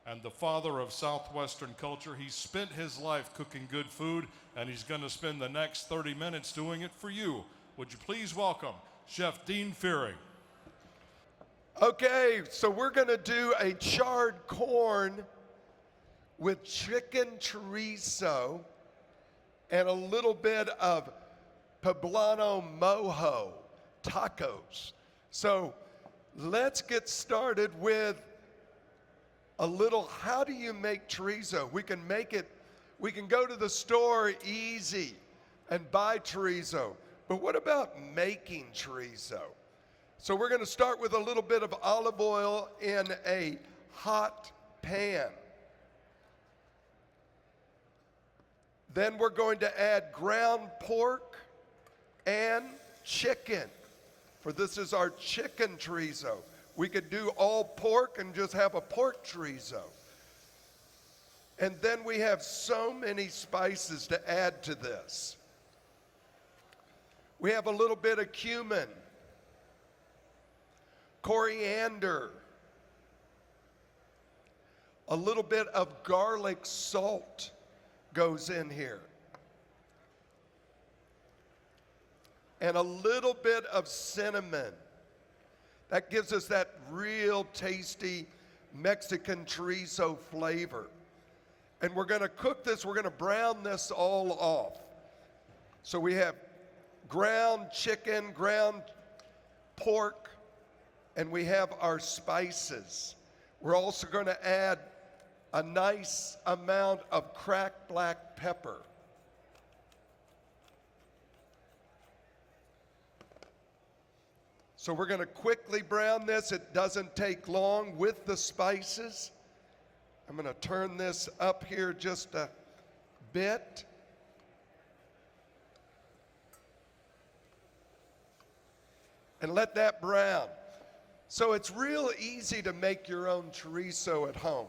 and the father of Southwestern culture. He spent his life cooking good food, and he's going to spend the next 30 minutes doing it for you. Would you please welcome Chef Dean Fearing. Okay, so we're going to do a charred corn with chicken chorizo and a little bit of poblano mojo tacos. So let's get started with a little, how do you make chorizo? We can make it, we can go to the store easy and buy chorizo, but what about making chorizo? So we're going to start with a little bit of olive oil in a hot pan. Then we're going to add ground pork and chicken, for this is our chicken chorizo. We could do all pork and just have a pork chorizo. And then we have so many spices to add to this. We have a little bit of cumin, coriander, a little bit of garlic salt goes in here, and a little bit of cinnamon. That gives us that real tasty Mexican chorizo flavor. And we're going to cook this, we're going to brown this all off. So we have ground chicken, ground pork, and we have our spices. We're also going to add a nice amount of cracked black pepper. So we're going to quickly brown this. It doesn't take long with the spices. I'm going to turn this up here just a bit. And let that brown. So it's real easy to make your own chorizo at home.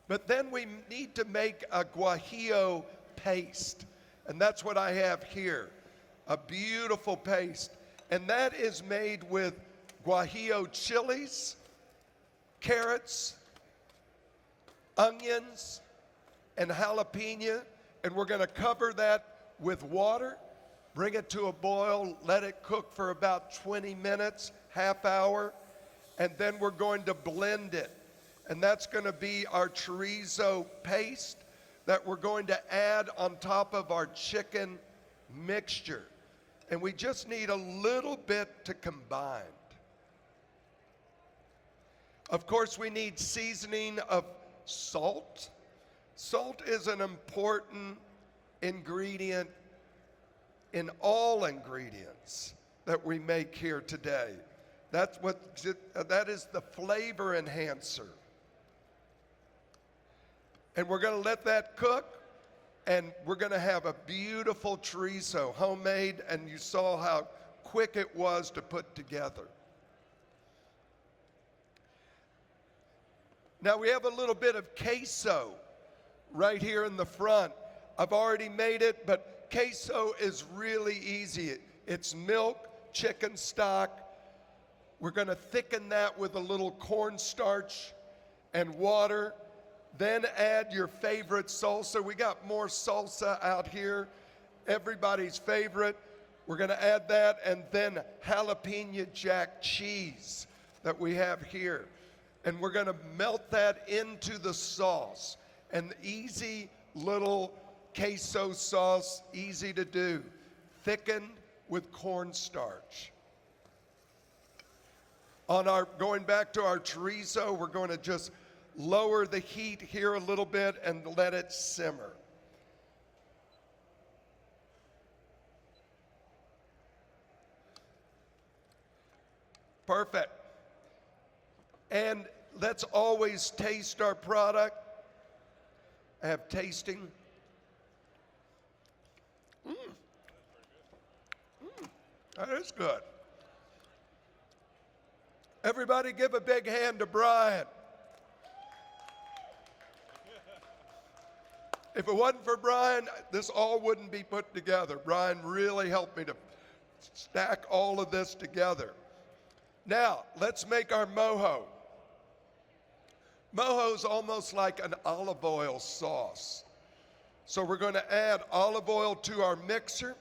But then we need to make a guajillo paste. And that's what I have here, a beautiful paste. And that is made with guajillo chilies, carrots, onions, and jalapeno. And we're going to cover that with water, bring it to a boil, let it cook for about 20 minutes, half hour, and then we're going to blend it. And that's going to be our chorizo paste that we're going to add on top of our chicken mixture. And we just need a little bit to combine. Of course, we need seasoning of salt. Salt is an important ingredient in all ingredients that we make here today. That is the flavor enhancer. And we're going to let that cook, and we're going to have a beautiful chorizo, homemade, and you saw how quick it was to put together. Now we have a little bit of queso right here in the front. I've already made it, but queso is really easy. It's milk, chicken stock. We're going to thicken that with a little cornstarch and water. Then add your favorite salsa. We got more salsa out here, everybody's favorite. We're going to add that, and then jalapeno jack cheese that we have here. And we're going to melt that into the sauce. An easy little queso sauce, easy to do, thickened with cornstarch. Going back to our chorizo, we're going to just lower the heat here a little bit and let it simmer. Perfect. And let's always taste our product. I have tasting. That is good. Everybody give a big hand to Brian. If it wasn't for Brian, this all wouldn't be put together. Brian really helped me to stack all of this together. Now, let's make our mojo. Mojo's almost like an olive oil sauce. So we're going to add olive oil to our mixer.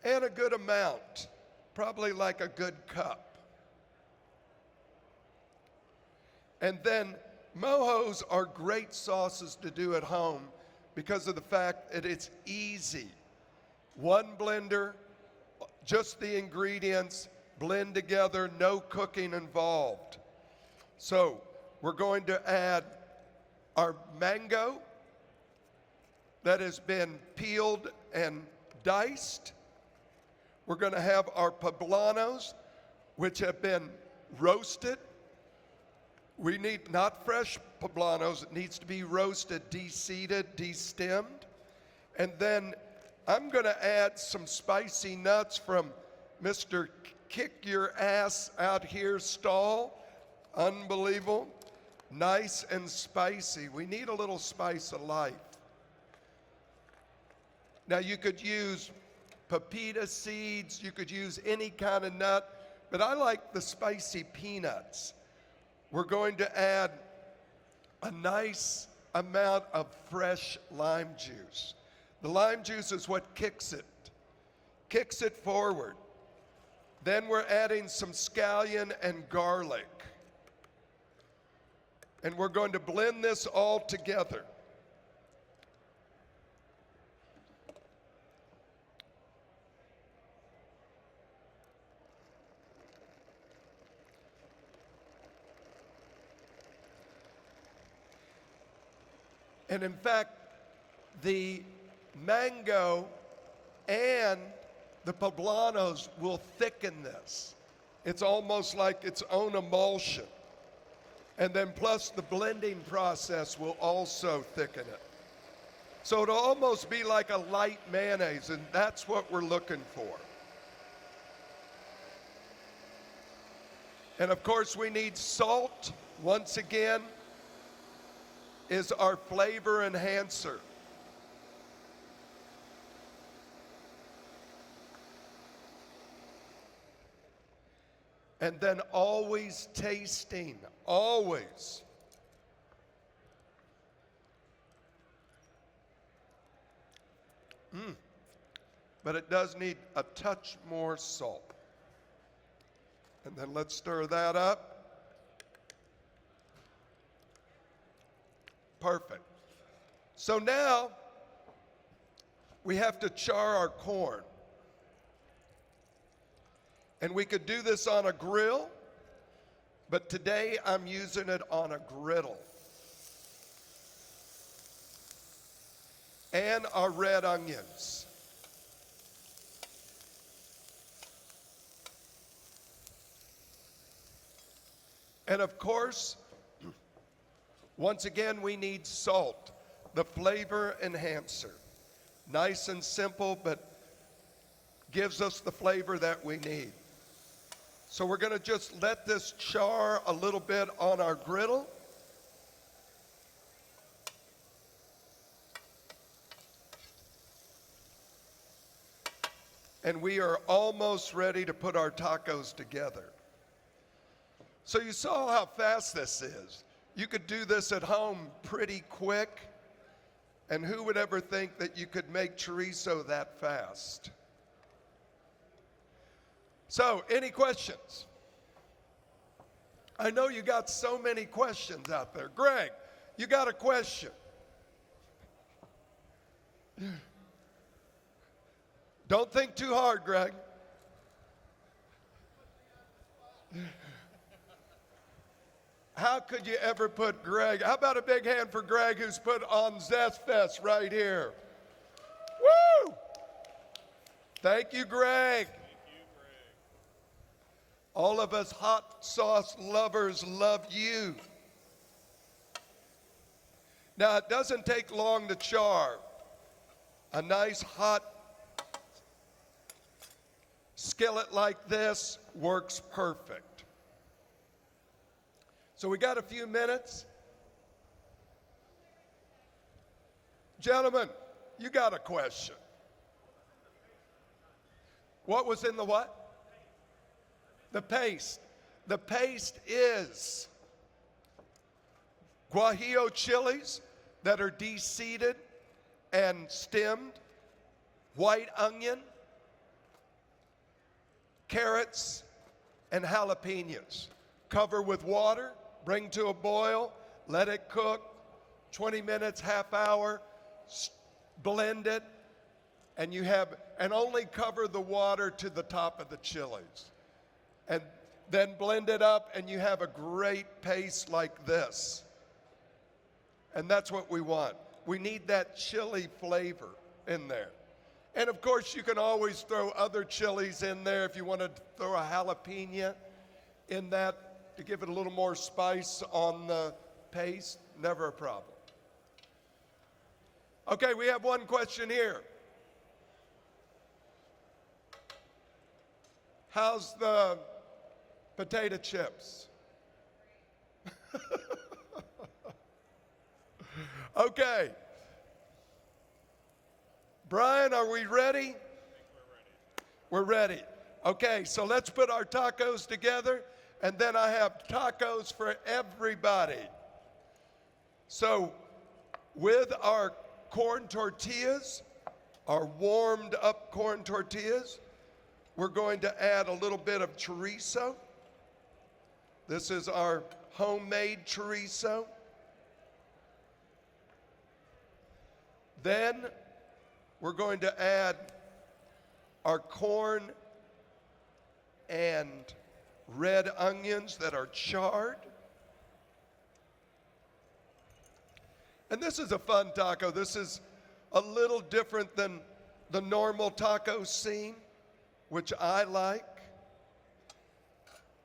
And a good amount, probably like a good cup. And then mojos are great sauces to do at home because of the fact that it's easy. One blender, just the ingredients, blend together, no cooking involved. So we're going to add our mango that has been peeled and diced. We're going to have our poblanos, which have been roasted. We need not fresh poblanos, it needs to be roasted, de-seeded, de-stemmed. And then I'm going to add some spicy nuts from Mr. Kick Your Ass Out Here stall. Unbelievable. Nice and spicy. We need a little spice of life. Now you could use pepita seeds, you could use any kind of nut, but I like the spicy peanuts. We're going to add a nice amount of fresh lime juice. The lime juice is what kicks it forward. Then we're adding some scallion and garlic. And we're going to blend this all together. And in fact, the mango and the poblanos will thicken this. It's almost like its own emulsion. And then plus the blending process will also thicken it. So it'll almost be like a light mayonnaise, and that's what we're looking for. And of course we need salt. Once again, is our flavor enhancer. And then always tasting, always. But it does need a touch more salt. And then let's stir that up. Perfect. So now we have to char our corn. And we could do this on a grill, but today I'm using it on a griddle. And our red onions. And of course, once again, we need salt, the flavor enhancer. Nice and simple, but gives us the flavor that we need. So we're going to just let this char a little bit on our griddle. And we are almost ready to put our tacos together. So you saw how fast this is. You could do this at home pretty quick. And who would ever think that you could make chorizo that fast? So, any questions? I know you got so many questions out there. Greg, you got a question? Don't think too hard, Greg. How could you ever put Greg? How about a big hand for Greg, who's put on ZestFest right here? Woo! Thank you, Greg. All of us hot sauce lovers love you. Now, it doesn't take long to char. A nice hot skillet like this works perfect. So we got a few minutes. Gentlemen, you got a question. What was in the what? The paste. The paste is guajillo chilies that are de-seeded and stemmed, white onion, carrots, and jalapenos. Cover with water, bring to a boil, let it cook, 20 minutes, half hour, blend it, and only cover the water to the top of the chilies. And then blend it up, and you have a great paste like this. And that's what we want. We need that chili flavor in there. And of course, you can always throw other chilies in there if you want to throw a jalapeno in that to give it a little more spice on the paste. Never a problem. Okay, we have one question here. How's the potato chips? Okay. Brian, are we ready? We're ready. Okay, so let's put our tacos together, and then I have tacos for everybody. So with our corn tortillas, our warmed up corn tortillas, we're going to add a little bit of chorizo. This is our homemade chorizo. Then we're going to add our corn and red onions that are charred. And this is a fun taco. This is a little different than the normal taco scene, which I like.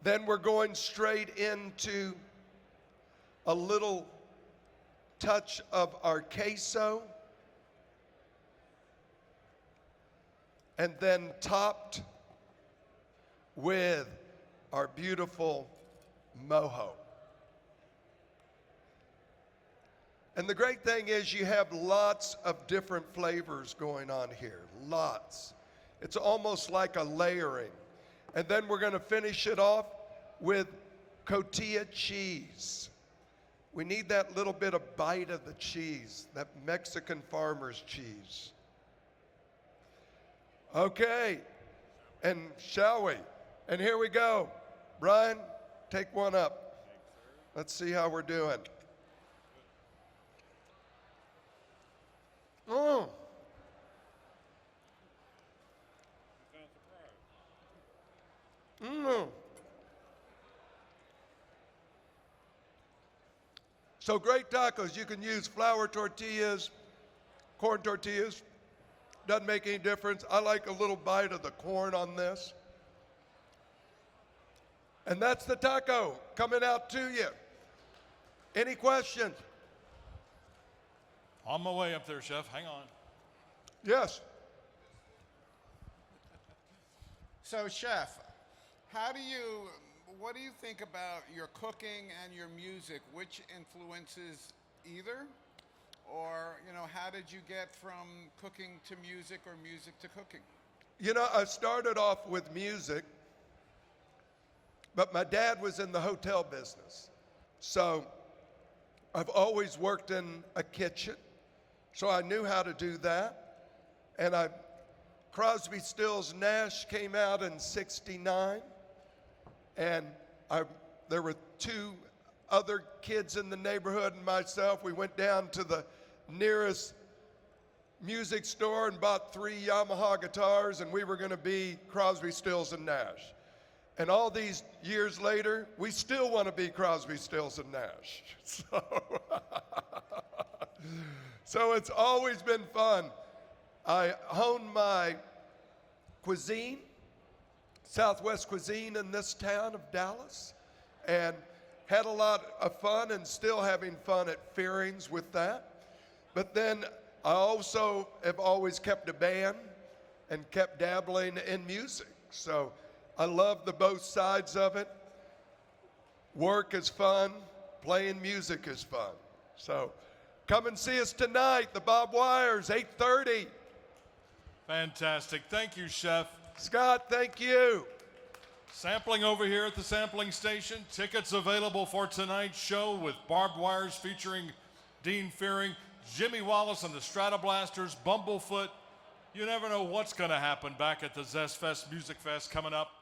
Then we're going straight into a little touch of our queso. And then topped with our beautiful mojo. And the great thing is you have lots of different flavors going on here, lots. It's almost like a layering. And then we're going to finish it off with cotija cheese. We need that little bit of bite of the cheese, that Mexican farmer's cheese. Okay, and shall we? And here we go. Brian, take one up. Let's see how we're doing. Mm. Mm. So great tacos. You can use flour tortillas, corn tortillas. Doesn't make any difference. I like a little bite of the corn on this. And that's the taco coming out to you. Any questions? On my way up there, Chef. Hang on. Yes. So, Chef, what do you think about your cooking and your music? Which influences either? Or, how did you get from cooking to music or music to cooking? I started off with music, but my dad was in the hotel business. So I've always worked in a kitchen, so I knew how to do that. And Crosby, Stills, Nash came out in '69, and there were two other kids in the neighborhood and myself. We went down to the nearest music store and bought 3 Yamaha guitars, and we were going to be Crosby, Stills, and Nash. And all these years later, we still want to be Crosby, Stills, and Nash. So it's always been fun. I honed my cuisine, Southwest cuisine in this town of Dallas, and had a lot of fun and still having fun at Fearing's with that. But then I also have always kept a band and kept dabbling in music. So I love the both sides of it. Work is fun, playing music is fun. So come and see us tonight, the Bob Wires, 8:30. Fantastic. Thank you, Chef. Scott, thank you. Sampling over here at the sampling station. Tickets available for tonight's show with Barbed Wires featuring Dean Fearing, Jimmy Wallace and the Stratoblasters, Bumblefoot. You never know what's going to happen back at the ZestFest Music Fest coming up